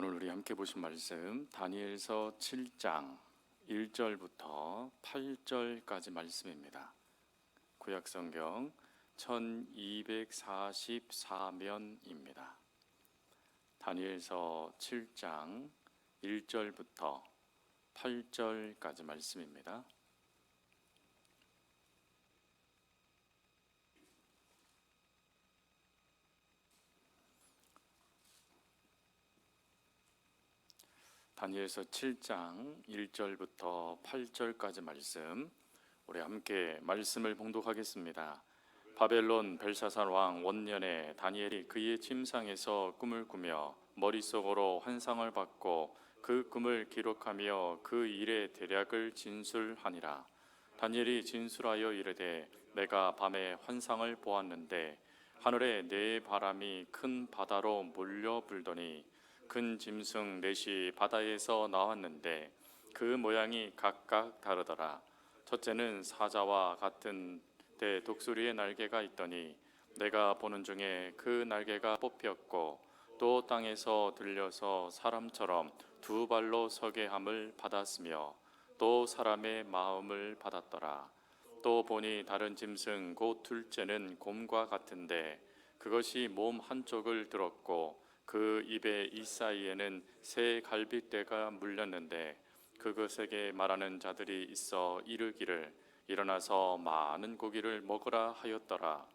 오늘 우리 함께 보신 말씀 다니엘서 7장 1절부터 8절까지 말씀입니다. 구약성경 1244면입니다. 다니엘서 7장 1절부터 8절까지 말씀입니다. 다니엘서 7장 1절부터 8절까지 말씀, 우리 함께 말씀을 봉독하겠습니다. 바벨론 벨사살 왕 원년에 다니엘이 그의 침상에서 꿈을 꾸며 머릿속으로 환상을 받고 그 꿈을 기록하며 그 일의 대략을 진술하니라. 다니엘이 진술하여 이르되, 내가 밤에 환상을 보았는데 하늘에 네 바람이 큰 바다로 몰려 불더니 큰 짐승 넷이 바다에서 나왔는데 그 모양이 각각 다르더라. 첫째는 사자와 같은 대 독수리의 날개가 있더니 내가 보는 중에 그 날개가 뽑혔고 또 땅에서 들려서 사람처럼 두 발로 서게 함을 받았으며 또 사람의 마음을 받았더라. 또 보니 다른 짐승 곧 둘째는 곰과 같은데 그것이 몸 한쪽을 들었고 그 입의 이 사이에는 새 갈빗대가 물렸는데 그것에게 말하는 자들이 있어 이르기를 일어나서 많은 고기를 먹으라 하였더라.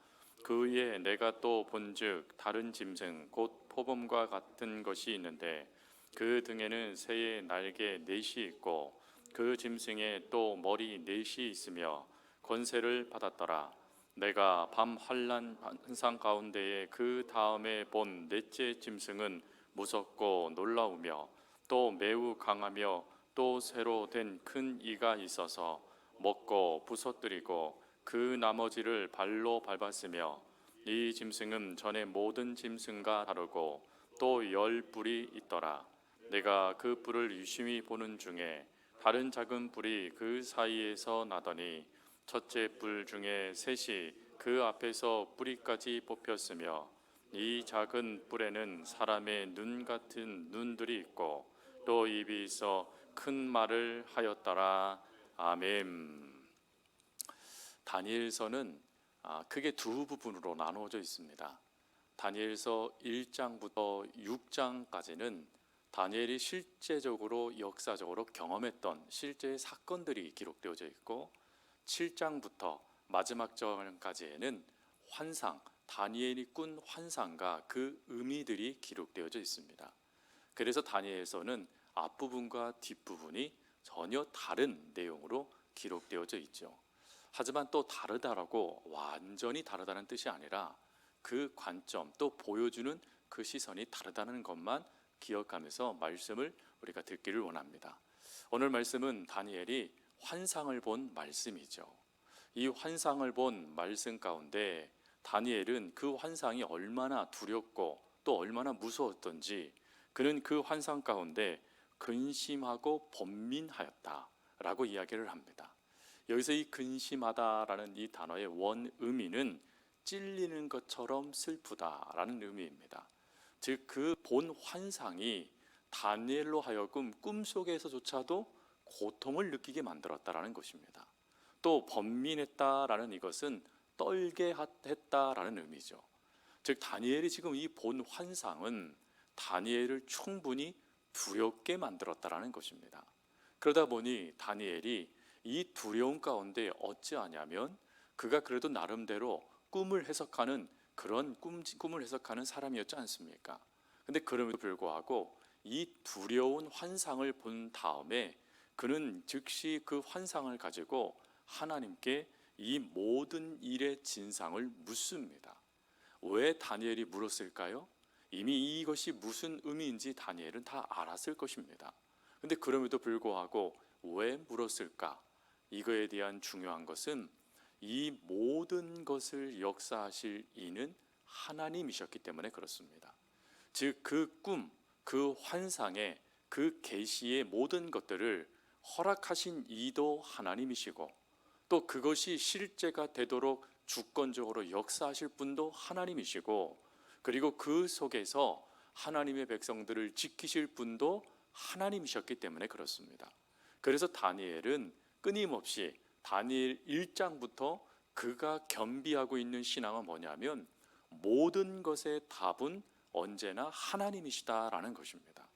그 위에 내가 또 본즉 다른 짐승 곧 표범과 같은 것이 있는데 그 등에는 새의 날개 넷이 있고 그 짐승에 또 머리 넷이 있으며 권세를 받았더라. 내가 밤 환상 가운데에 그 다음에 본 넷째 짐승은 무섭고 놀라우며 또 매우 강하며 또 새로 된 큰 이가 있어서 먹고 부서뜨리고 그 나머지를 발로 밟았으며 이 짐승은 전에 모든 짐승과 다르고 또 10뿔이 있더라. 내가 그 뿔을 유심히 보는 중에 다른 작은 뿔이 그 사이에서 나더니 첫째 뿔 중에 셋이 그 앞에서 뿌리까지 뽑혔으며 이 작은 뿔에는 사람의 눈 같은 눈들이 있고 또 입이 있어 큰 말을 하였더라. 아멘. 다니엘서는 크게 두 부분으로 나누어져 있습니다. 다니엘서 1장부터 6장까지는 다니엘이 실제적으로 역사적으로 경험했던 실제 사건들이 기록되어져 있고 7장부터 마지막 장까지에는 환상, 다니엘이 꾼 환상과 그 의미들이 기록되어져 있습니다. 그래서 다니엘서는 앞부분과 뒷부분이 전혀 다른 내용으로 기록되어져 있죠. 하지만 또 다르다라고 완전히 다르다는 뜻이 아니라 그 관점, 또 보여주는 그 시선이 다르다는 것만 기억하면서 말씀을 우리가 듣기를 원합니다. 오늘 말씀은 다니엘이 환상을 본 말씀이죠. 이 환상을 본 말씀 가운데 다니엘은 그 환상이 얼마나 두렵고 또 얼마나 무서웠던지 그는 그 환상 가운데 근심하고 번민하였다라고 이야기를 합니다. 여기서 이 근심하다라는 이 단어의 원 의미는 찔리는 것처럼 슬프다라는 의미입니다. 즉 그 본 환상이 다니엘로 하여금 꿈속에서조차도 고통을 느끼게 만들었다라는 것입니다. 또 번민했다라는 이것은 떨게 했다라는 의미죠. 즉 다니엘이 지금 이 본 환상은 다니엘을 충분히 두렵게 만들었다라는 것입니다. 그러다 보니 다니엘이 이 두려움 가운데 어찌하냐면 그가 그래도 나름대로 꿈을 해석하는 그런 꿈을 해석하는 사람이었지 않습니까? 근데 그럼에도 불구하고 이 두려운 환상을 본 다음에 그는 즉시 그 환상을 가지고 하나님께 이 모든 일의 진상을 묻습니다. 왜 다니엘이 물었을까요? 이미 이것이 무슨 의미인지 다니엘은 다 알았을 것입니다. 근데 그럼에도 불구하고 왜 물었을까? 이거에 대한 중요한 것은 이 모든 것을 역사하실 이는 하나님이셨기 때문에 그렇습니다. 즉 그 꿈, 그 환상의 그 계시의 모든 것들을 허락하신 이도 하나님이시고 또 그것이 실제가 되도록 주권적으로 역사하실 분도 하나님이시고 그리고 그 속에서 하나님의 백성들을 지키실 분도 하나님이셨기 때문에 그렇습니다. 그래서 다니엘은 끊임없이 다니엘 1장부터 그가 겸비하고 있는 신앙은 뭐냐면 모든 것의 답은 언제나 하나님이시다라는 것입니다.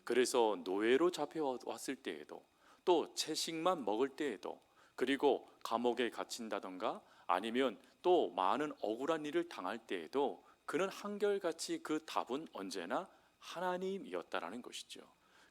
그래서 노예로 잡혀왔을 때에도, 또 채식만 먹을 때에도, 그리고 감옥에 갇힌다던가 아니면 또 많은 억울한 일을 당할 때에도 그는 한결같이 그 답은 언제나 하나님이었다라는 것이죠.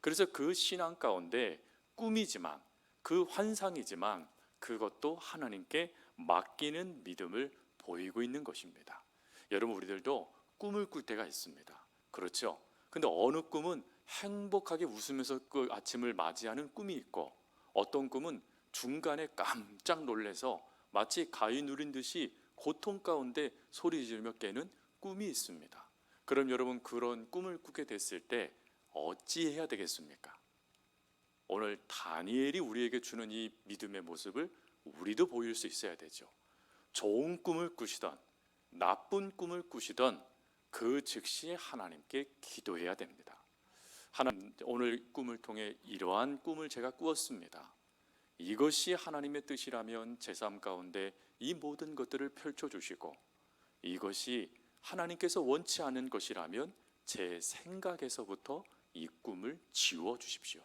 그래서 그 신앙 가운데 꿈이지만, 그 환상이지만 그것도 하나님께 맡기는 믿음을 보이고 있는 것입니다. 여러분, 우리들도 꿈을 꿀 때가 있습니다. 그렇죠? 근데 어느 꿈은 행복하게 웃으면서 그 아침을 맞이하는 꿈이 있고, 어떤 꿈은 중간에 깜짝 놀래서 마치 가위 누린 듯이 고통 가운데 소리 지르며 깨는 꿈이 있습니다. 그럼 여러분, 그런 꿈을 꾸게 됐을 때 어찌해야 되겠습니까? 오늘 다니엘이 우리에게 주는 이 믿음의 모습을 우리도 보일 수 있어야 되죠. 좋은 꿈을 꾸시던 나쁜 꿈을 꾸시던 그 즉시 하나님께 기도해야 됩니다. 하나님, 오늘 꿈을 통해 이러한 꿈을 제가 꾸었습니다. 이것이 하나님의 뜻이라면 제 삶 가운데 이 모든 것들을 펼쳐주시고, 이것이 하나님께서 원치 않은 것이라면 제 생각에서부터 이 꿈을 지워주십시오.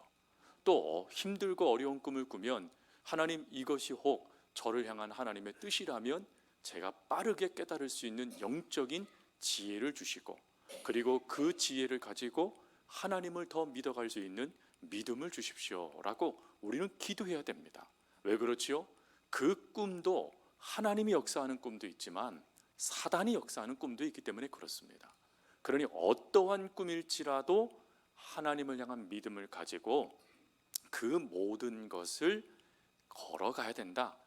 또 힘들고 어려운 꿈을 꾸면 하나님, 이것이 혹 저를 향한 하나님의 뜻이라면 제가 빠르게 깨달을 수 있는 영적인 지혜를 주시고, 그리고 그 지혜를 가지고 하나님을 더 믿어갈 수 있는 믿음을 주십시오 라고 우리는 기도해야 됩니다. 왜 그렇지요? 그 꿈도 하나님이 역사하는 꿈도 있지만 사단이 역사하는 꿈도 있기 때문에 그렇습니다. 그러니 어떠한 꿈일지라도 하나님을 향한 믿음을 가지고 그 모든 것을 걸어가야 된다,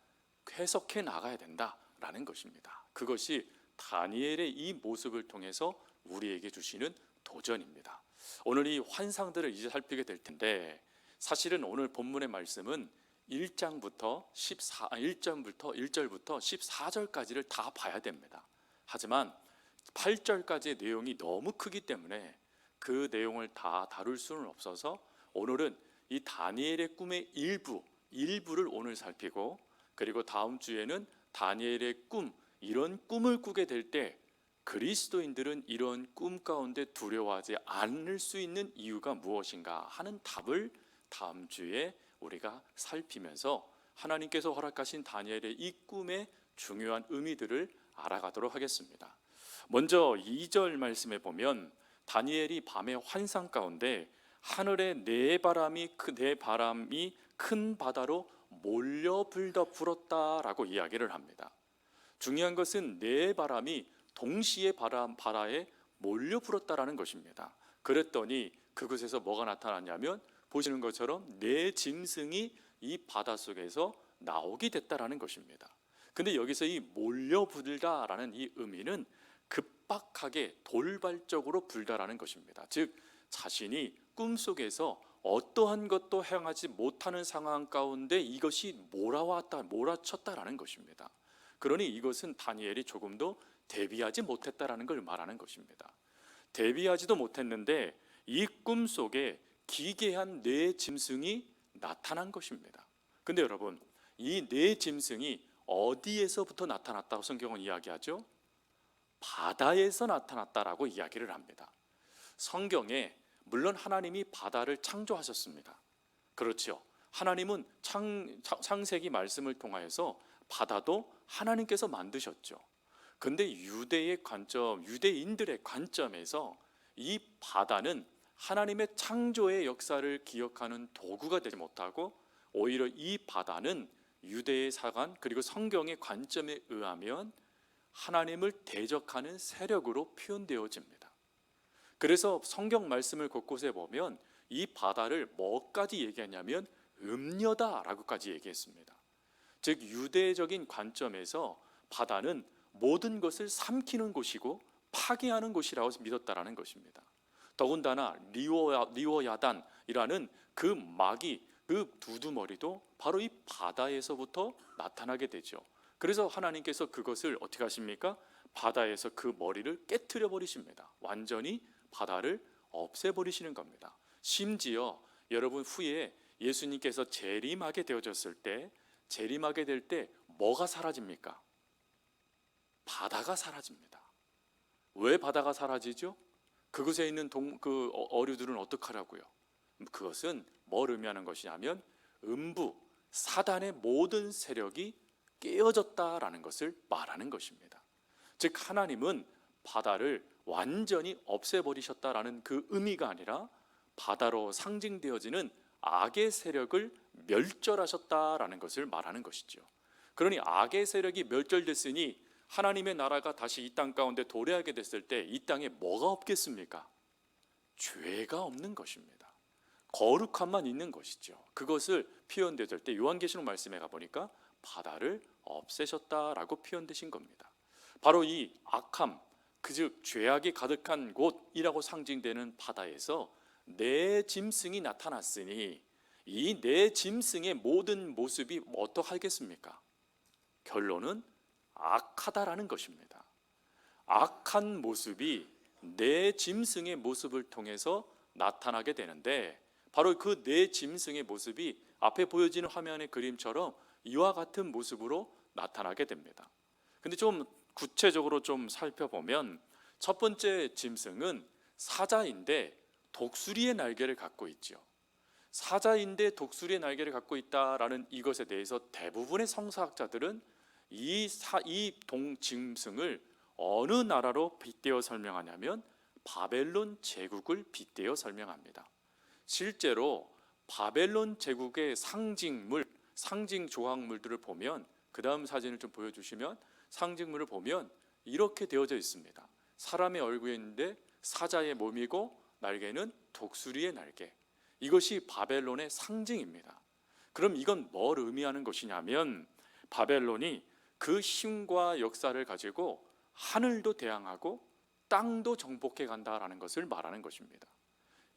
해석해 나가야 된다라는 것입니다. 그것이 다니엘의 이 모습을 통해서 우리에게 주시는 도전입니다. 오늘 이 환상들을 이제 살피게 될 텐데, 사실은 오늘 본문의 말씀은 1절부터 14절까지를 다 봐야 됩니다. 하지만 8절까지의 내용이 너무 크기 때문에 그 내용을 다 다룰 수는 없어서 오늘은 이 다니엘의 꿈의 일부를 오늘 살피고, 그리고 다음 주에는 다니엘의 꿈, 이런 꿈을 꾸게 될 때 그리스도인들은 이런 꿈 가운데 두려워하지 않을 수 있는 이유가 무엇인가 하는 답을 다음 주에 우리가 살피면서 하나님께서 허락하신 다니엘의 이 꿈의 중요한 의미들을 알아가도록 하겠습니다. 먼저 2절 말씀에 보면 다니엘이 밤의 환상 가운데 하늘에 네 바람이 큰 바다로 몰려 불었다라고 이야기를 합니다. 중요한 것은 네 바람이 동시에 바다에 몰려 불었다라는 것입니다. 그랬더니 그곳에서 뭐가 나타났냐면, 보시는 것처럼 네 짐승이 이 바닷속에서 나오게 됐다라는 것입니다. 근데 여기서 이 몰려 불다라는 이 의미는 급박하게 돌발적으로 불다라는 것입니다. 즉 자신이 꿈속에서 어떠한 것도 행하지 못하는 상황 가운데 이것이 몰아쳤다라는 것입니다. 그러니 이것은 다니엘이 조금도 대비하지 못했다라는 걸 말하는 것입니다. 대비하지도 못했는데 이 꿈속에 기괴한 네 짐승이 나타난 것입니다. 근데 여러분, 이 네 짐승이 어디에서부터 나타났다고 성경은 이야기하죠? 바다에서 나타났다라고 이야기를 합니다. 성경에 물론 하나님이 바다를 창조하셨습니다. 그렇죠. 하나님은 창세기 말씀을 통하여서 바다도 하나님께서 만드셨죠. 근데 유대인들의 관점에서 이 바다는 하나님의 창조의 역사를 기억하는 도구가 되지 못하고, 오히려 이 바다는 유대의 사관 그리고 성경의 관점에 의하면 하나님을 대적하는 세력으로 표현되어집니다. 그래서 성경 말씀을 곳곳에 보면 이 바다를 뭐까지 얘기하냐면 음녀다라고까지 얘기했습니다. 즉 유대적인 관점에서 바다는 모든 것을 삼키는 곳이고 파괴하는 곳이라고 믿었다라는 것입니다. 더군다나 리워야단이라는 그 마귀, 그 두두머리도 바로 이 바다에서부터 나타나게 되죠. 그래서 하나님께서 그것을 어떻게 하십니까? 바다에서 그 머리를 깨트려 버리십니다. 완전히 바다를 없애버리시는 겁니다. 심지어 여러분, 후에 예수님께서 재림하게 되어졌을 때, 재림하게 될 때 뭐가 사라집니까? 바다가 사라집니다. 왜 바다가 사라지죠? 그곳에 있는 어류들은 어떡하라고요? 그것은 뭘 의미하는 것이냐면 음부, 사단의 모든 세력이 깨어졌다라는 것을 말하는 것입니다. 즉 하나님은 바다를 완전히 없애버리셨다라는 그 의미가 아니라 바다로 상징되어지는 악의 세력을 멸절하셨다라는 것을 말하는 것이죠. 그러니 악의 세력이 멸절됐으니 하나님의 나라가 다시 이 땅 가운데 도래하게 됐을 때 이 땅에 뭐가 없겠습니까? 죄가 없는 것입니다. 거룩함만 있는 것이죠. 그것을 표현되었을 때 요한계시록 말씀에 가보니까 바다를 없애셨다라고 표현되신 겁니다. 바로 이 악함, 즉 죄악이 가득한 곳이라고 상징되는 바다에서 내 짐승이 나타났으니 이 내 짐승의 모든 모습이 어떡하겠습니까? 결론은 악하다라는 것입니다. 악한 모습이 내 짐승의 모습을 통해서 나타나게 되는데, 바로 그 내 짐승의 모습이 앞에 보여지는 화면의 그림처럼 이와 같은 모습으로 나타나게 됩니다. 근데 좀 구체적으로 좀 살펴보면 첫 번째 짐승은 사자인데 독수리의 날개를 갖고 있죠. 사자인데 독수리의 날개를 갖고 있다라는 이것에 대해서 대부분의 성서학자들은 이 짐승을 어느 나라로 빗대어 설명하냐면 바벨론 제국을 빗대어 설명합니다. 실제로 바벨론 제국의 상징 조각물들을 보면, 그 다음 사진을 좀 보여주시면 상징물을 보면 이렇게 되어져 있습니다. 사람의 얼굴에 있는데 사자의 몸이고 날개는 독수리의 날개. 이것이 바벨론의 상징입니다. 그럼 이건 뭘 의미하는 것이냐면 바벨론이 그 힘과 역사를 가지고 하늘도 대항하고 땅도 정복해 간다라는 것을 말하는 것입니다.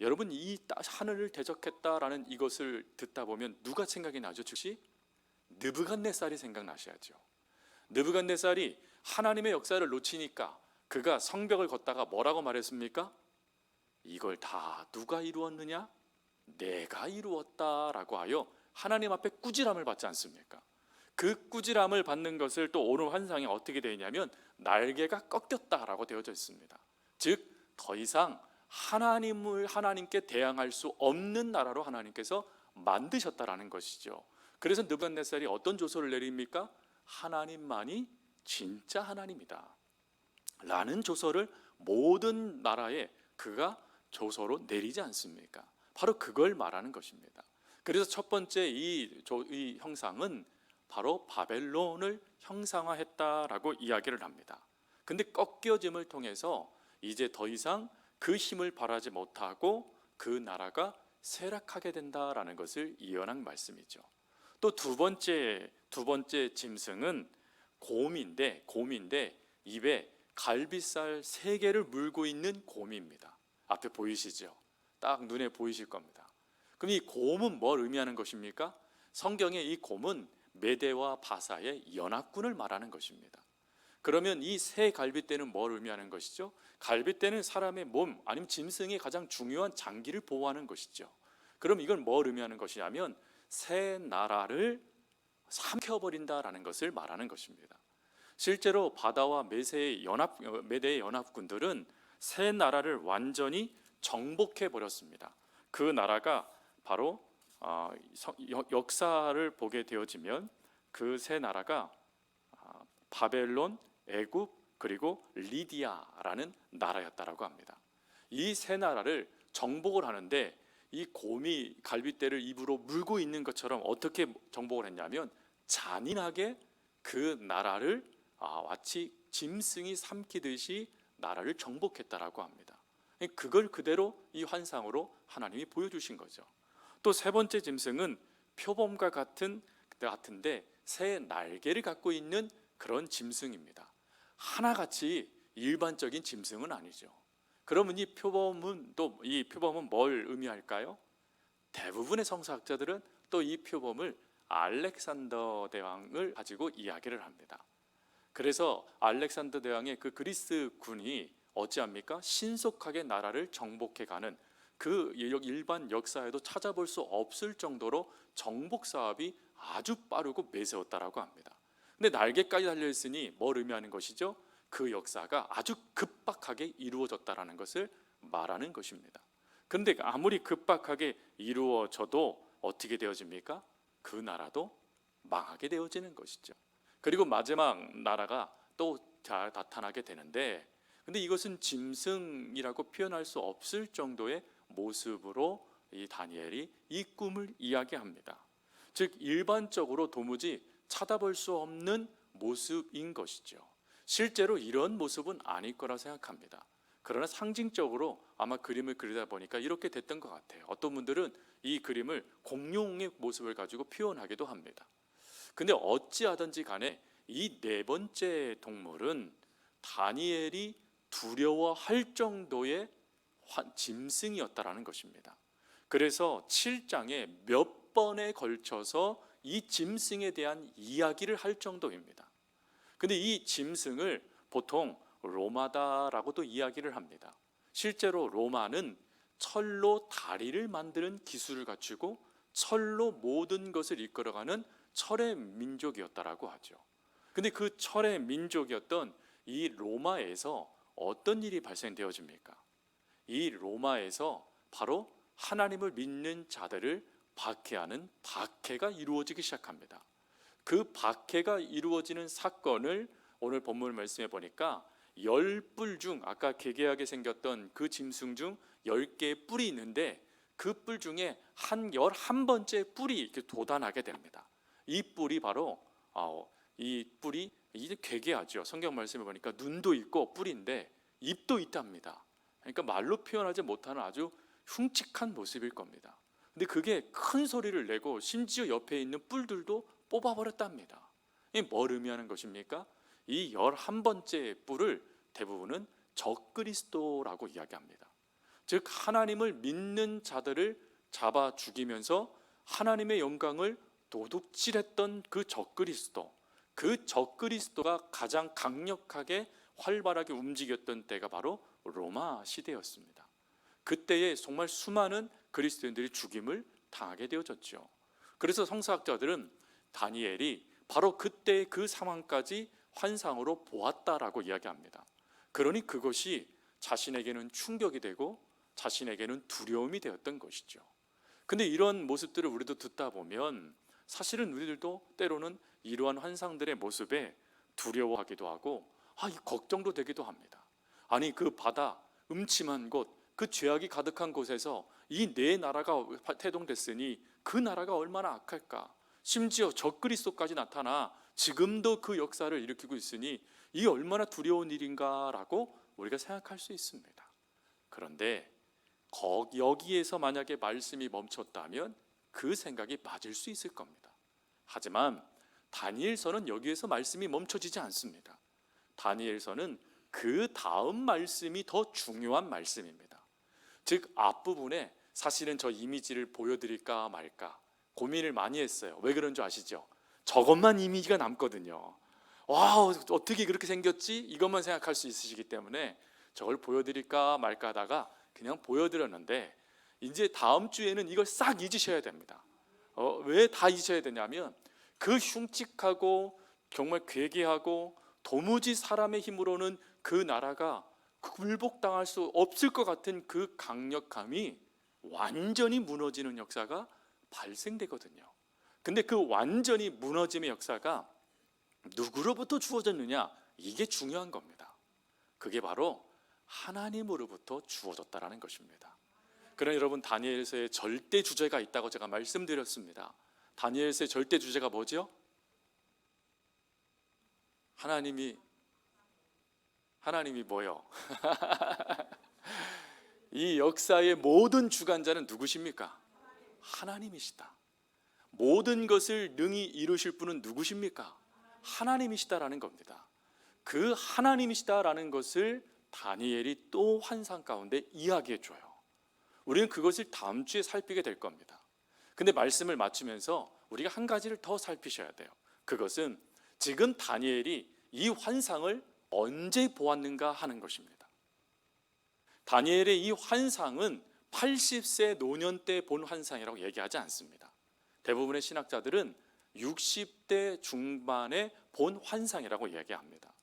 여러분, 이 하늘을 대적했다라는 이것을 듣다 보면 누가 생각이 나죠? 즉시 느부갓네살이 생각나셔야죠. 느부갓네살이 하나님의 역사를 놓치니까 그가 성벽을 걷다가 뭐라고 말했습니까? 이걸 다 누가 이루었느냐? 내가 이루었다라고 하여 하나님 앞에 꾸지람을 받지 않습니까? 그 꾸지람을 받는 것을 또 오늘 환상에 어떻게 되어 있냐면 날개가 꺾였다라고 되어져 있습니다. 즉 더 이상 하나님께 대항할 수 없는 나라로 하나님께서 만드셨다라는 것이죠. 그래서 느부갓네살이 어떤 조서를 내립니까? 하나님만이 진짜 하나님이다 라는 조서를 모든 나라에 그가 조서로 내리지 않습니까? 바로 그걸 말하는 것입니다. 그래서 첫 번째 이 형상은 바로 바벨론을 형상화했다라고 이야기를 합니다. 근데 꺾여짐을 통해서 이제 더 이상 그 힘을 발하지 못하고 그 나라가 쇠락하게 된다라는 것을 예언한 말씀이죠. 또 두 번째 짐승은 곰인데 입에 갈빗살 3개를 물고 있는 곰입니다. 앞에 보이시죠? 딱 눈에 보이실 겁니다. 그럼 이 곰은 뭘 의미하는 것입니까? 성경에 이 곰은 메대와 바사의 연합군을 말하는 것입니다. 그러면 이 새 갈빗대는 뭘 의미하는 것이죠? 갈빗대는 사람의 몸 아니면 짐승의 가장 중요한 장기를 보호하는 것이죠. 그럼 이건 뭘 의미하는 것이냐면 새 나라를 삼켜버린다라는 것을 말하는 것입니다. 실제로 바다와 메대의 연합군들은 새 나라를 완전히 정복해 버렸습니다. 그 나라가 바로 역사를 보게 되어지면 그 새 나라가 바벨론, 애굽 그리고 리디아라는 나라였다라고 합니다. 이 세 나라를 정복을 하는데 이 곰이 갈빗대를 입으로 물고 있는 것처럼 어떻게 정복을 했냐면 잔인하게 그 나라를 마치 짐승이 삼키듯이 나라를 정복했다라고 합니다. 그걸 그대로 이 환상으로 하나님이 보여주신 거죠. 또 세 번째 짐승은 표범과 같은데 새 날개를 갖고 있는 그런 짐승입니다. 하나같이 일반적인 짐승은 아니죠. 그러면 이 표범은 뭘 의미할까요? 대부분의 성서학자들은 또 이 표범을 알렉산더 대왕을 가지고 이야기를 합니다. 그래서 알렉산더 대왕의 그 그리스 군이 어찌합니까? 신속하게 나라를 정복해가는 그 일반 역사에도 찾아볼 수 없을 정도로 정복 사업이 아주 빠르고 매서웠다라고 합니다. 근데 날개까지 달려있으니 뭘 의미하는 것이죠? 그 역사가 아주 급박하게 이루어졌다라는 것을 말하는 것입니다. 그런데 아무리 급박하게 이루어져도 어떻게 되어집니까? 그 나라도 망하게 되어지는 것이죠. 그리고 마지막 나라가 또 나타나게 되는데, 근데 이것은 짐승이라고 표현할 수 없을 정도의 모습으로 이 다니엘이 이 꿈을 이야기합니다. 즉 일반적으로 도무지 쳐다볼 수 없는 모습인 것이죠. 실제로 이런 모습은 아닐 거라 생각합니다. 그러나 상징적으로 아마 그림을 그리다 보니까 이렇게 됐던 것 같아요. 어떤 분들은 이 그림을 공룡의 모습을 가지고 표현하기도 합니다. 근데 어찌하든지 간에 이 네 번째 동물은 다니엘이 두려워할 정도의 짐승이었다라는 것입니다. 그래서 7장에 몇 번에 걸쳐서 이 짐승에 대한 이야기를 할 정도입니다. 근데 이 짐승을 보통 로마다라고도 이야기를 합니다. 실제로 로마는 철로 다리를 만드는 기술을 갖추고 철로 모든 것을 이끌어가는 철의 민족이었다라고 하죠. 근데 그 철의 민족이었던 이 로마에서 어떤 일이 발생되어집니까? 이 로마에서 바로 하나님을 믿는 자들을 박해하는 박해가 이루어지기 시작합니다. 그 박해가 이루어지는 사건을 오늘 본문 말씀해 보니까 10뿔 중, 아까 개개하게 생겼던 그 짐승 중 10개의 뿔이 있는데 그 뿔 중에 한 11번째 뿔이 이렇게 돋아나게 됩니다. 이 뿔이 바로 이 뿔이 이제 괴괴하죠. 성경 말씀해 보니까 눈도 있고 뿔인데 입도 있답니다. 그러니까 말로 표현하지 못하는 아주 흉측한 모습일 겁니다. 근데 그게 큰 소리를 내고 심지어 옆에 있는 뿔들도 뽑아버렸답니다. 이게 뭘 의미하는 것입니까? 이 11번째 뿔을 대부분은 적그리스도라고 이야기합니다. 즉 하나님을 믿는 자들을 잡아 죽이면서 하나님의 영광을 도둑질했던 그 적그리스도, 그 적그리스도가 가장 강력하게 활발하게 움직였던 때가 바로 로마 시대였습니다. 그때에 정말 수많은 그리스도인들이 죽임을 당하게 되어졌죠. 그래서 성서학자들은 다니엘이 바로 그때의 그 상황까지 환상으로 보았다라고 이야기합니다. 그러니 그것이 자신에게는 충격이 되고 자신에게는 두려움이 되었던 것이죠. 근데 이런 모습들을 우리도 듣다 보면 사실은 우리들도 때로는 이러한 환상들의 모습에 두려워하기도 하고 걱정도 되기도 합니다. 아니 그 바다, 음침한 곳, 그 죄악이 가득한 곳에서 이 네 나라가 태동됐으니 그 나라가 얼마나 악할까. 심지어 적그리스도까지 나타나 지금도 그 역사를 일으키고 있으니 이게 얼마나 두려운 일인가라고 우리가 생각할 수 있습니다. 그런데 여기에서 만약에 말씀이 멈췄다면 그 생각이 맞을 수 있을 겁니다. 하지만 다니엘서는 여기에서 말씀이 멈춰지지 않습니다. 다니엘서는 그 다음 말씀이 더 중요한 말씀입니다. 즉 앞부분에 사실은 저 이미지를 보여드릴까 말까 고민을 많이 했어요. 왜 그런 줄 아시죠? 저것만 이미지가 남거든요. 와, 어떻게 그렇게 생겼지? 이것만 생각할 수 있으시기 때문에 저걸 보여드릴까 말까 하다가 그냥 보여드렸는데 이제 다음 주에는 이걸 싹 잊으셔야 됩니다. 왜 다 잊으셔야 되냐면 그 흉측하고 정말 괴괴하고 도무지 사람의 힘으로는 그 나라가 굴복당할 수 없을 것 같은 그 강력함이 완전히 무너지는 역사가 발생되거든요. 근데 그 완전히 무너짐의 역사가 누구로부터 주어졌느냐, 이게 중요한 겁니다. 그게 바로 하나님으로부터 주어졌다라는 것입니다. 그러나 여러분, 다니엘서에 절대 주제가 있다고 제가 말씀드렸습니다. 다니엘서의 절대 주제가 뭐죠? 하나님이 뭐요? 이 역사의 모든 주관자는 누구십니까? 하나님이시다. 모든 것을 능히 이루실 분은 누구십니까? 하나님이시다라는 겁니다. 그 하나님이시다라는 것을 다니엘이 또 환상 가운데 이야기해 줘요. 우리는 그것을 다음 주에 살피게 될 겁니다. 근데 말씀을 맞추면서 우리가 한 가지를 더 살피셔야 돼요. 그것은 지금 다니엘이 이 환상을 언제 보았는가 하는 것입니다. 다니엘의 이 환상은 80세 노년 때 본 환상이라고 얘기하지 않습니다. 대부분의 신학자들은 60대 중반에 본 환상이라고 얘기합니다.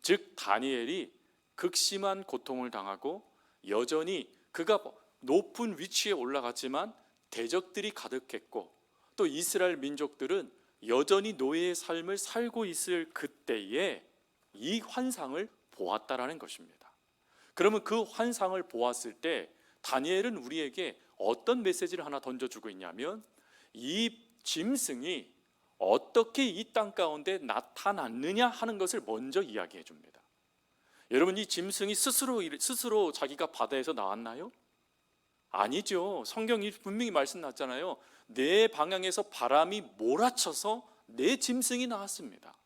즉 다니엘이 극심한 고통을 당하고 여전히 그가 높은 위치에 올라갔지만 대적들이 가득했고 또 이스라엘 민족들은 여전히 노예의 삶을 살고 있을 그때에 이 환상을 보았다라는 것입니다. 그러면 그 환상을 보았을 때 다니엘은 우리에게 어떤 메시지를 하나 던져주고 있냐면 이 짐승이 어떻게 이 땅 가운데 나타났느냐 하는 것을 먼저 이야기해 줍니다. 여러분, 이 짐승이 스스로 자기가 바다에서 나왔나요? 아니죠. 성경이 분명히 말씀났잖아요. 내 방향에서 바람이 몰아쳐서 내 짐승이 나왔습니다.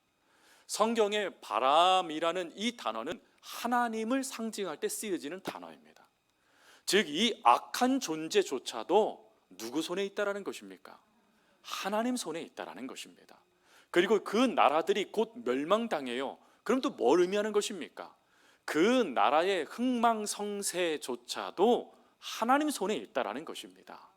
성경에 바람이라는 이 단어는 하나님을 상징할 때 쓰여지는 단어입니다. 즉 이 악한 존재조차도 누구 손에 있다라는 것입니까? 하나님 손에 있다라는 것입니다. 그리고 그 나라들이 곧 멸망당해요. 그럼 또 뭘 의미하는 것입니까? 그 나라의 흥망성쇠조차도 하나님 손에 있다라는 것입니다.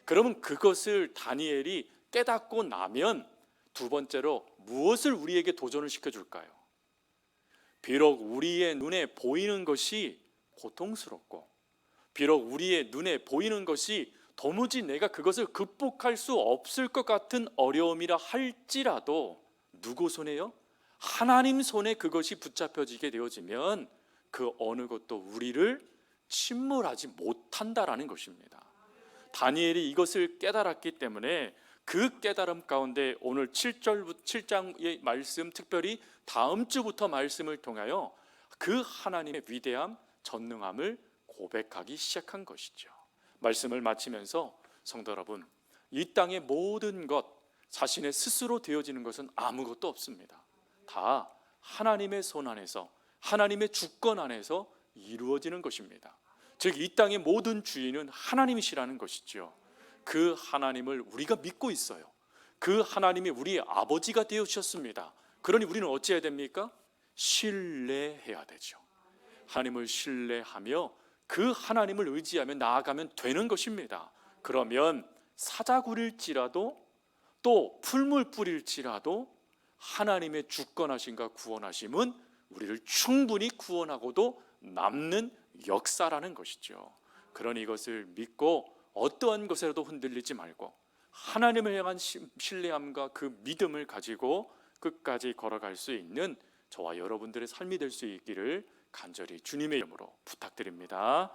그러면 그것을 다니엘이 깨닫고 나면 두 번째로 무엇을 우리에게 도전을 시켜줄까요? 비록 우리의 눈에 보이는 것이 고통스럽고 비록 우리의 눈에 보이는 것이 도무지 내가 그것을 극복할 수 없을 것 같은 어려움이라 할지라도 누구 손에요? 하나님 손에 그것이 붙잡혀지게 되어지면 그 어느 것도 우리를 침몰하지 못한다라는 것입니다. 다니엘이 이것을 깨달았기 때문에 그 깨달음 가운데 오늘 7장의 말씀, 특별히 다음 주부터 말씀을 통하여 그 하나님의 위대함, 전능함을 고백하기 시작한 것이죠. 말씀을 마치면서 성도 여러분, 이 땅의 모든 것, 자신의 스스로 되어지는 것은 아무것도 없습니다. 다 하나님의 손 안에서, 하나님의 주권 안에서 이루어지는 것입니다. 즉 이 땅의 모든 주인은 하나님이시라는 것이죠. 그 하나님을 우리가 믿고 있어요. 그 하나님이 우리의 아버지가 되어주셨습니다. 그러니 우리는 어찌해야 됩니까? 신뢰해야 되죠. 하나님을 신뢰하며 그 하나님을 의지하며 나아가면 되는 것입니다. 그러면 사자굴일지라도 또 풀물 뿌릴지라도 하나님의 주권하심과 구원하심은 우리를 충분히 구원하고도 남는 역사라는 것이죠. 그러니 이것을 믿고 어떠한 것에라도 흔들리지 말고 하나님을 향한 신뢰함과 그 믿음을 가지고 끝까지 걸어갈 수 있는 저와 여러분들의 삶이 될 수 있기를 간절히 주님의 이름으로 부탁드립니다.